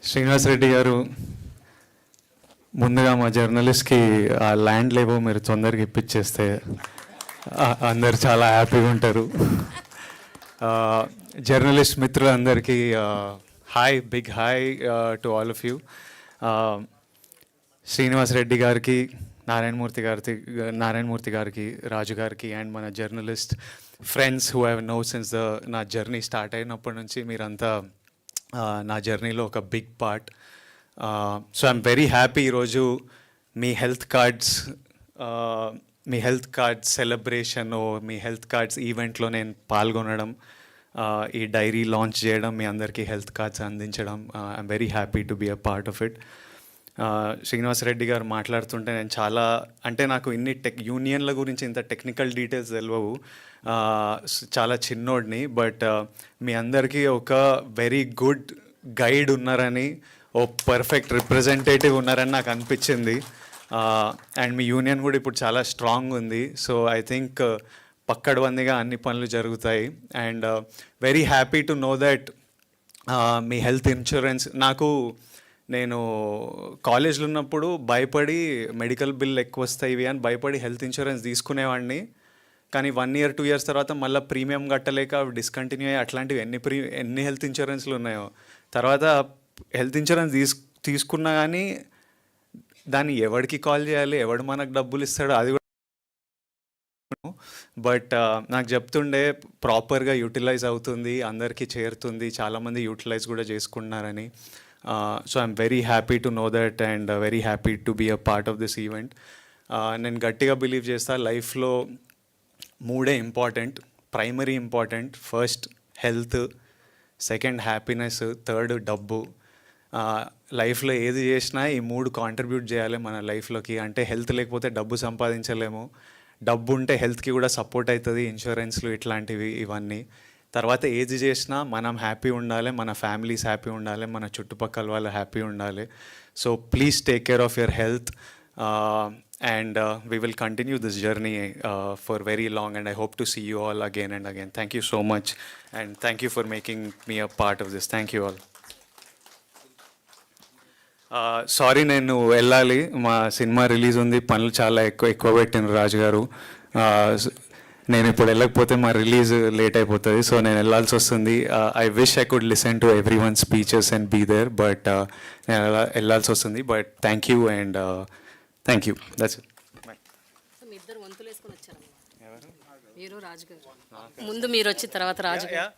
శ్రీనివాస్ రెడ్డి గారు, ముందుగా మా జర్నలిస్ట్కి ఆ ల్యాండ్ లేవో మీరు తొందరగా ఇప్పించేస్తే అందరు చాలా హ్యాపీగా ఉంటారు. జర్నలిస్ట్ మిత్రులందరికీ hi, big hi to all of you. Srinivas Reddy గారికి, నారాయణమూర్తి గారికి, రాజు గారికి అండ్ మన journalist friends who have know since నా జర్నీ స్టార్ట్ అయినప్పటి నుంచి మీరంతా నా జర్నీలో ఒక big part. So I'm very happy ఈరోజు మీ హెల్త్ కార్డ్స్ సెలబ్రేషన్, మీ హెల్త్ కార్డ్స్ ఈవెంట్లో నేను పాల్గొనడం, ఈ డైరీ లాంచ్ చేయడం, మీ అందరికీ హెల్త్ కార్డ్స్ అందించడం, I'm very happy to be a part of it. Srinivas Reddy గారు మాట్లాడుతుంటే నేను నాకు ఇన్ని యూనియన్ల గురించి ఇంత టెక్నికల్ డీటెయిల్స్ తెలియవు, చాలా చిన్నోడిని. బట్ మీ అందరికీ ఒక వెరీ గుడ్ గైడ్ ఉన్నారని, ఓ పర్ఫెక్ట్ రిప్రజెంటేటివ్ ఉన్నారని నాకు అనిపించింది. అండ్ మీ యూనియన్ కూడా ఇప్పుడు చాలా స్ట్రాంగ్ ఉంది. సో ఐ థింక్ పక్కడబందిగా అన్ని పనులు జరుగుతాయి. And very happy to know that me health insurance, నేను కాలేజ్లో ఉన్నప్పుడు భయపడి మెడికల్ బిల్ ఎక్కువ వస్తాయి అని భయపడి హెల్త్ ఇన్సూరెన్స్ తీసుకునేవాడిని. కానీ 1 year 2 years తర్వాత మళ్ళీ ప్రీమియం కట్టలేక అవి డిస్కంటిన్యూ అయ్యి అట్లాంటివి ఎన్ని హెల్త్ ఇన్సూరెన్స్లు ఉన్నాయో. తర్వాత హెల్త్ ఇన్సూరెన్స్ తీసుకున్నా కానీ దాన్ని ఎవరికి కాల్ చేయాలి, ఎవడు మనకు డబ్బులు ఇస్తాడో అది కూడా. బట్ నాకు చెప్తుండే ప్రాపర్గా యూటిలైజ్ అవుతుంది, అందరికీ చేరుతుంది, చాలామంది యూటిలైజ్ కూడా చేసుకుంటున్నారని. So I'm very happy to know that and very happy to be a part of this event. నేను గట్టిగా బిలీవ్ చేస్తా, లైఫ్లో 3 important, primary important. First health, second happiness, third డబ్బు. లైఫ్లో ఏది చేసినా ఈ 3 కాంట్రిబ్యూట్ చేయాలి మన లైఫ్లోకి. అంటే హెల్త్ లేకపోతే డబ్బు సంపాదించలేము, డబ్బు ఉంటే హెల్త్కి కూడా సపోర్ట్ అవుతుంది, ఇన్సూరెన్స్లు ఇట్లాంటివి ఇవన్నీ. తర్వాత ఏది చేసినా మనం హ్యాపీ ఉండాలి, మన ఫ్యామిలీస్ హ్యాపీ ఉండాలి, మన చుట్టుపక్కల వాళ్ళు హ్యాపీ ఉండాలి. So please take care of your health and we will continue this journey for very long, and I hope to see you all again and again. Thank you so much, and thank you for making me a part of this. Thank you all. Sorry, నేను వెళ్ళాలి, మా cinema release ఉంది, పనులు చాలా ఎక్కువ పెట్టిన రాజు గారు. నేను ఇప్పుడు వెళ్ళకపోతే మా రిలీజ్ లేట్ అయిపోతుంది, సో నేను వెళ్ళాల్సి వస్తుంది. I wish I could listen to everyone speeches and be there, but నేను వెళ్ళాల్సి వస్తుంది. But thank you and thank you. That's it. మీరు రాజు గారు ముందు మీరు వచ్చి తర్వాత రాజు గారు.